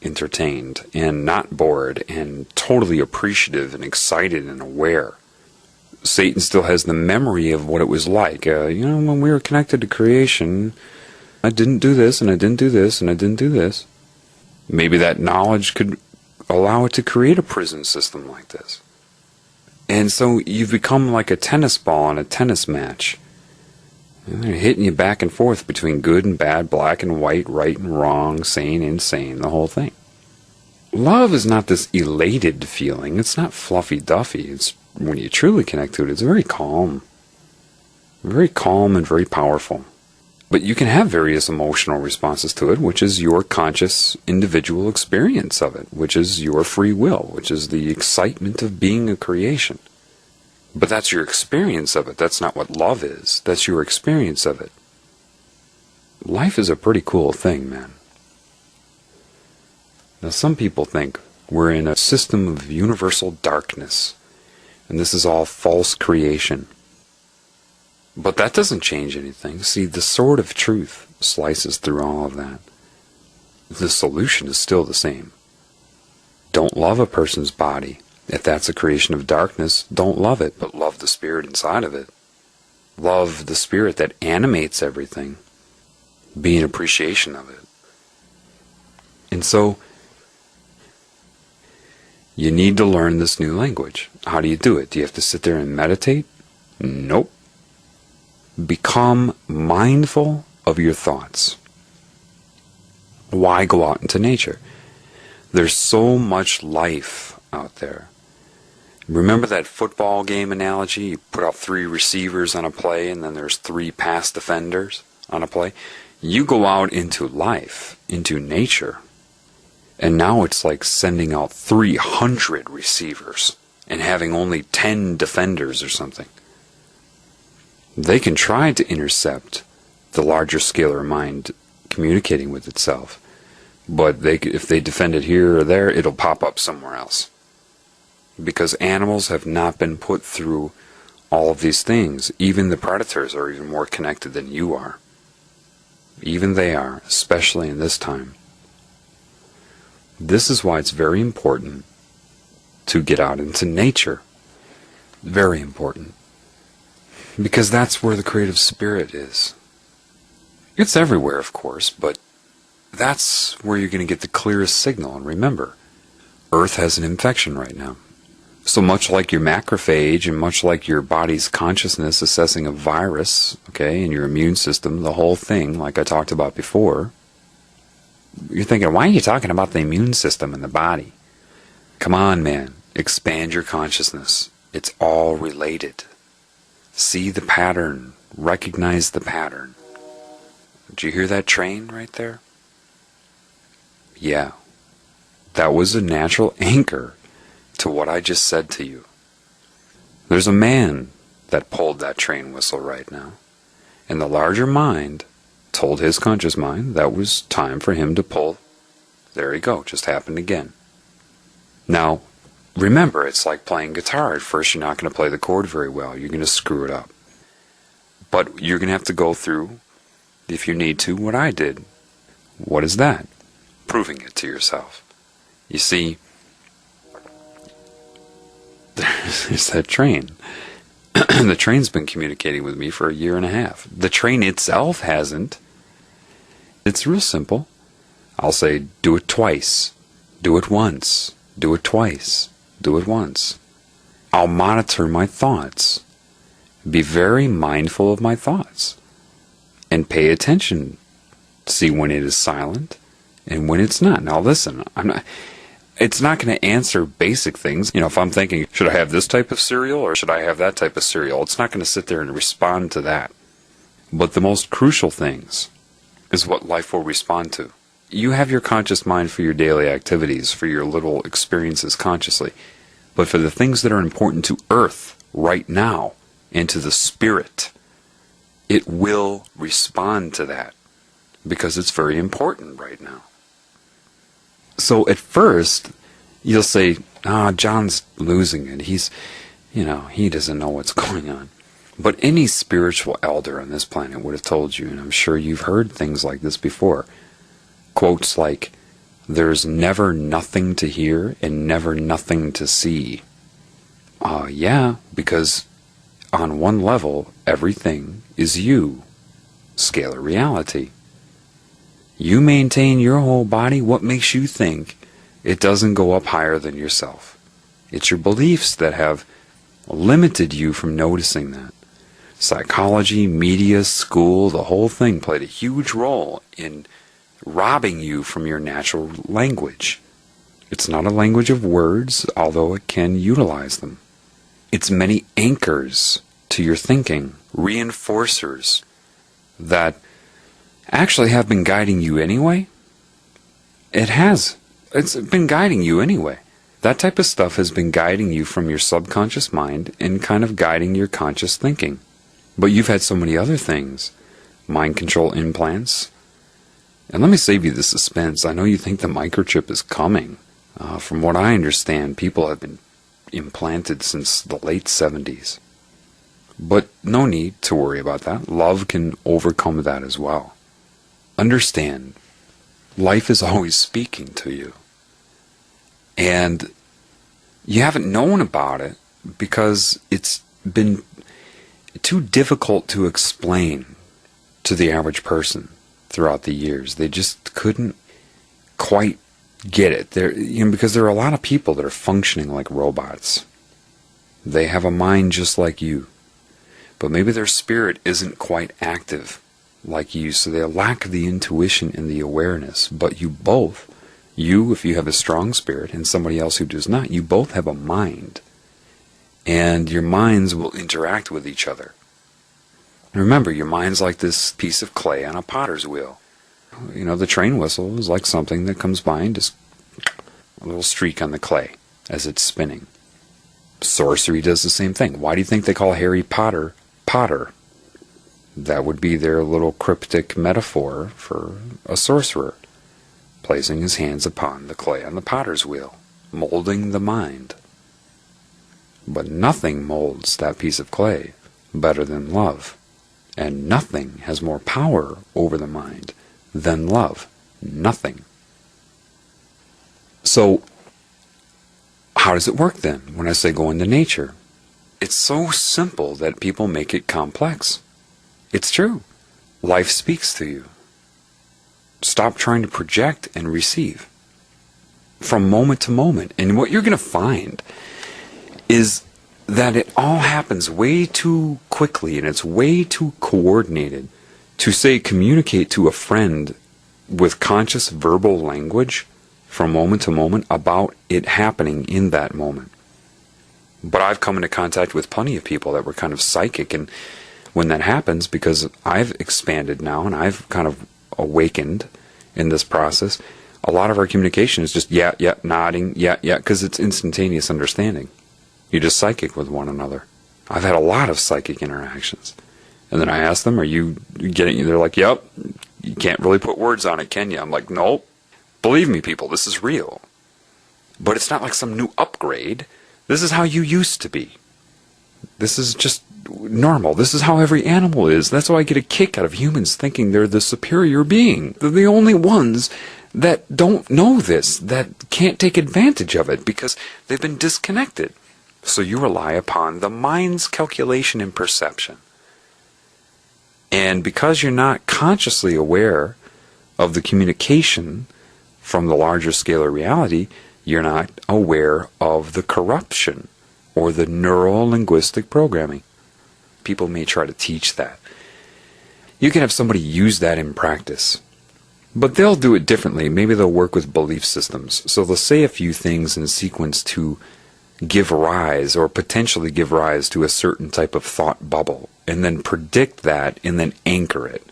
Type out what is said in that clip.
entertained and not bored and totally appreciative and excited and aware. Satan still has the memory of what it was like. When we were connected to creation, I didn't do this, and I didn't do this, and I didn't do this. Maybe that knowledge could allow it to create a prison system like this. And so you've become like a tennis ball in a tennis match. And they're hitting you back and forth between good and bad, black and white, right and wrong, sane, insane, the whole thing. Love is not this elated feeling. It's not fluffy-duffy. It's when you truly connect to it, it's very calm and very powerful. But you can have various emotional responses to it, which is your conscious individual experience of it, which is your free will, which is the excitement of being a creation. But that's your experience of it. That's not what love is. That's your experience of it. Life is a pretty cool thing, man. Now, some people think we're in a system of universal darkness, and this is all false creation. But that doesn't change anything. See, the sword of truth slices through all of that. The solution is still the same. Don't love a person's body. If that's a creation of darkness, don't love it, but love the spirit inside of it. Love the spirit that animates everything. Be in appreciation of it. And so, you need to learn this new language. How do you do it? Do you have to sit there and meditate? Nope. Become mindful of your thoughts. Why go out into nature? There's so much life out there. Remember that football game analogy? You put out 3 receivers on a play and then there's 3 pass defenders on a play. You go out into life, into nature, and now it's like sending out 300 receivers and having only 10 defenders or something. They can try to intercept the larger scalar mind communicating with itself, but if they defend it here or there, it'll pop up somewhere else. Because animals have not been put through all of these things. Even the predators are even more connected than you are. Even they are, especially in this time. This is why it's very important to get out into nature. Very important. Because that's where the creative spirit is. It's everywhere, of course, but that's where you're going to get the clearest signal. And remember, Earth has an infection right now. So much like your macrophage and much like your body's consciousness assessing a virus, okay, and your immune system, the whole thing, like I talked about before, you're thinking, why are you talking about the immune system and the body? Come on, man. Expand your consciousness. It's all related. See the pattern. Recognize the pattern. Did you hear that train right there? Yeah. That was a natural anchor to what I just said to you. There's a man that pulled that train whistle right now. And the larger mind told his conscious mind that was time for him to pull. There you go. Just happened again. Now, remember, it's like playing guitar. At first, you're not going to play the chord very well. You're going to screw it up. But you're going to have to go through, if you need to, what I did. What is that? Proving it to yourself. You see, there's that train. The train's been communicating with me for 1.5 years. The train itself hasn't. It's real simple. I'll say, do it twice. Do it once. Do it twice. Do it once. I'll monitor my thoughts. Be very mindful of my thoughts. And pay attention. See when it is silent and when it's not. Now listen, it's not going to answer basic things. You know, if I'm thinking, should I have this type of cereal or should I have that type of cereal? It's not going to sit there and respond to that. But the most crucial things is what life will respond to. You have your conscious mind for your daily activities, for your little experiences consciously. But for the things that are important to Earth right now and to the spirit, it will respond to that because it's very important right now. So at first, you'll say, John's losing it. He doesn't know what's going on. But any spiritual elder on this planet would have told you, and I'm sure you've heard things like this before. Quotes like, There's never nothing to hear and never nothing to see. Yeah, because on one level, everything is you. Scalar reality. You maintain your whole body. What makes you think it doesn't go up higher than yourself? It's your beliefs that have limited you from noticing that. Psychology, media, school, the whole thing played a huge role in robbing you from your natural language. It's not a language of words, although it can utilize them. It's many anchors to your thinking, reinforcers that actually have been guiding you anyway. It has. It's been guiding you anyway. That type of stuff has been guiding you from your subconscious mind and kind of guiding your conscious thinking. But you've had so many other things. Mind control implants. And let me save you the suspense. I know you think the microchip is coming. From what I understand, people have been implanted since the late 70s. But no need to worry about that. Love can overcome that as well. Understand, life is always speaking to you. And you haven't known about it because it's been too difficult to explain to the average person throughout the years. They just couldn't quite get it. Because there are a lot of people that are functioning like robots. They have a mind just like you, but maybe their spirit isn't quite active like you, so they lack the intuition and the awareness. But you both, if you have a strong spirit, and somebody else who does not, you both have a mind. And your minds will interact with each other. Remember, your mind's like this piece of clay on a potter's wheel. The train whistle is like something that comes by and just a little streak on the clay as it's spinning. Sorcery does the same thing. Why do you think they call Harry Potter Potter? That would be their little cryptic metaphor for a sorcerer, placing his hands upon the clay on the potter's wheel, molding the mind. But nothing molds that piece of clay better than love. And nothing has more power over the mind than love. Nothing. So, how does it work then when I say go into nature? It's so simple that people make it complex. It's true. Life speaks to you. Stop trying to project and receive from moment to moment. And what you're going to find is that it all happens way too quickly and it's way too coordinated to, say, communicate to a friend with conscious verbal language from moment to moment about it happening in that moment. But I've come into contact with plenty of people that were kind of psychic, and when that happens, because I've expanded now and I've kind of awakened in this process, a lot of our communication is just yeah, nodding, yeah, because it's instantaneous understanding. You're just psychic with one another. I've had a lot of psychic interactions. And then I ask them, are you getting it? They're like, yep, you can't really put words on it, can you? I'm like, nope. Believe me, people, this is real. But it's not like some new upgrade. This is how you used to be. This is just normal. This is how every animal is. That's why I get a kick out of humans thinking they're the superior being. They're the only ones that don't know this, that can't take advantage of it because they've been disconnected. So you rely upon the mind's calculation and perception. And because you're not consciously aware of the communication from the larger scalar reality, you're not aware of the corruption or the neuro-linguistic programming. People may try to teach that. You can have somebody use that in practice, but they'll do it differently. Maybe they'll work with belief systems. So they'll say a few things in sequence to give rise or potentially give rise to a certain type of thought bubble, and then predict that and then anchor it.